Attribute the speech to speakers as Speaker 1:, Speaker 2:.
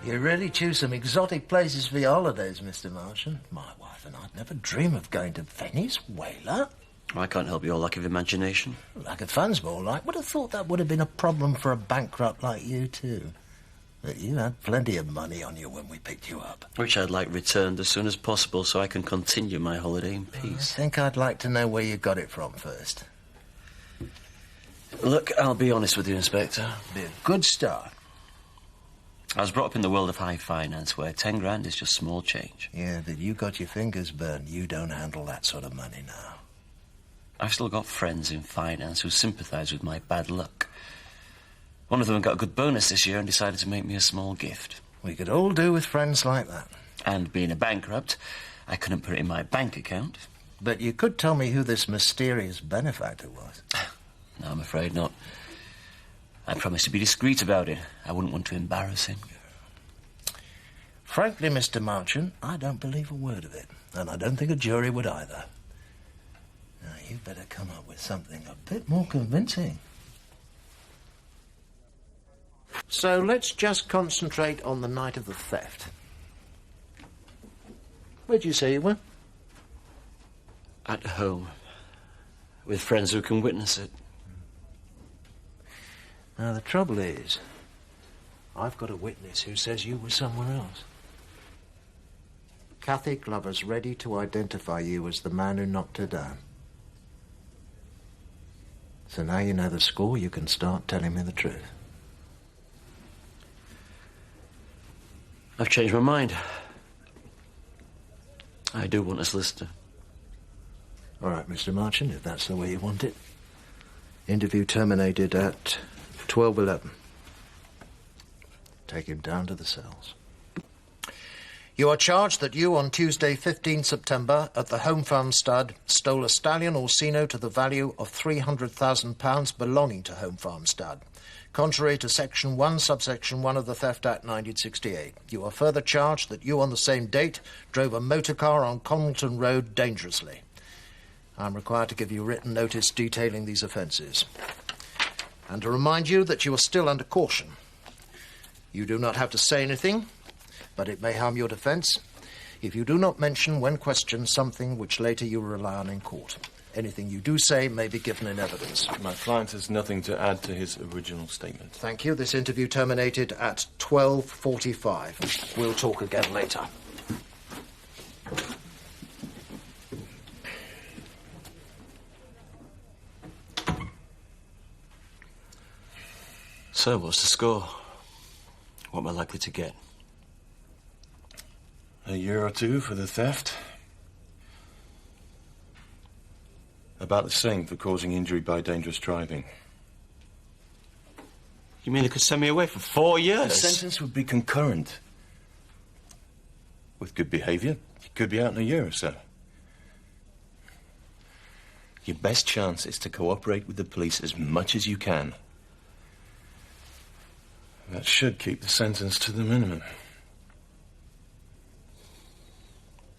Speaker 1: You really choose some exotic places for your holidays, Mr. Marchant. My wife and I'd never dream of going to Venezuela.
Speaker 2: I can't help your lack of imagination.
Speaker 1: Lack of funds, more like. Would have thought that would have been a problem for a bankrupt like you, too. But you had plenty of money on you when we picked you up.
Speaker 2: Which I'd like returned as soon as possible so I can continue my holiday in peace.
Speaker 1: I think I'd like to know where you got it from first.
Speaker 2: Look, I'll be honest with you, Inspector.
Speaker 1: Be a good start.
Speaker 2: I was brought up in the world of high finance where 10 grand is just small change.
Speaker 1: Yeah, but you got your fingers burned. You don't handle that sort of money now.
Speaker 2: I've still got friends in finance who sympathise with my bad luck. One of them got a good bonus this year and decided to make me a small gift.
Speaker 1: We could all do with friends like that.
Speaker 2: And being a bankrupt, I couldn't put it in my bank account.
Speaker 1: But you could tell me who this mysterious benefactor was.
Speaker 2: No, I'm afraid not. I promised to be discreet about it. I wouldn't want to embarrass him.
Speaker 1: Frankly, Mr. Marchant, I don't believe a word of it. And I don't think a jury would either. Now, you'd better come up with something a bit more convincing. So let's just concentrate on the night of the theft. Where'd you say you were?
Speaker 2: At home. With friends who can witness it.
Speaker 1: Now, the trouble is, I've got a witness who says you were somewhere else. Kathy Glover's ready to identify you as the man who knocked her down. So now you know the score, you can start telling me the truth.
Speaker 2: I've changed my mind. I do want a solicitor.
Speaker 1: All right, Mr. Marchant, if that's the way you want it. Interview terminated at 12:11. Take him down to the cells. You are charged that you, on Tuesday, 15 September, at the Home Farm Stud, stole a stallion Orsino to the value of £300,000 belonging to Home Farm Stud, contrary to Section 1, Subsection 1 of the Theft Act 1968. You are further charged that you, on the same date, drove a motor car on Connelton Road dangerously. I'm required to give you written notice detailing these offences. And to remind you that you are still under caution. You do not have to say anything, but it may harm your defence if you do not mention, when questioned, something which later you rely on in court. Anything you do say may be given in evidence.
Speaker 3: My client has nothing to add to his original statement.
Speaker 1: Thank you. This interview terminated at 12:45. We'll talk again later.
Speaker 2: So, what's the score? What am I likely to get?
Speaker 3: A year or two for the theft. About the same for causing injury by dangerous driving.
Speaker 2: You mean they could send me away for 4 years?
Speaker 3: The sentence would be concurrent. With good behaviour, you could be out in a year or so. Your best chance is to cooperate with the police as much as you can. That should keep the sentence to the minimum.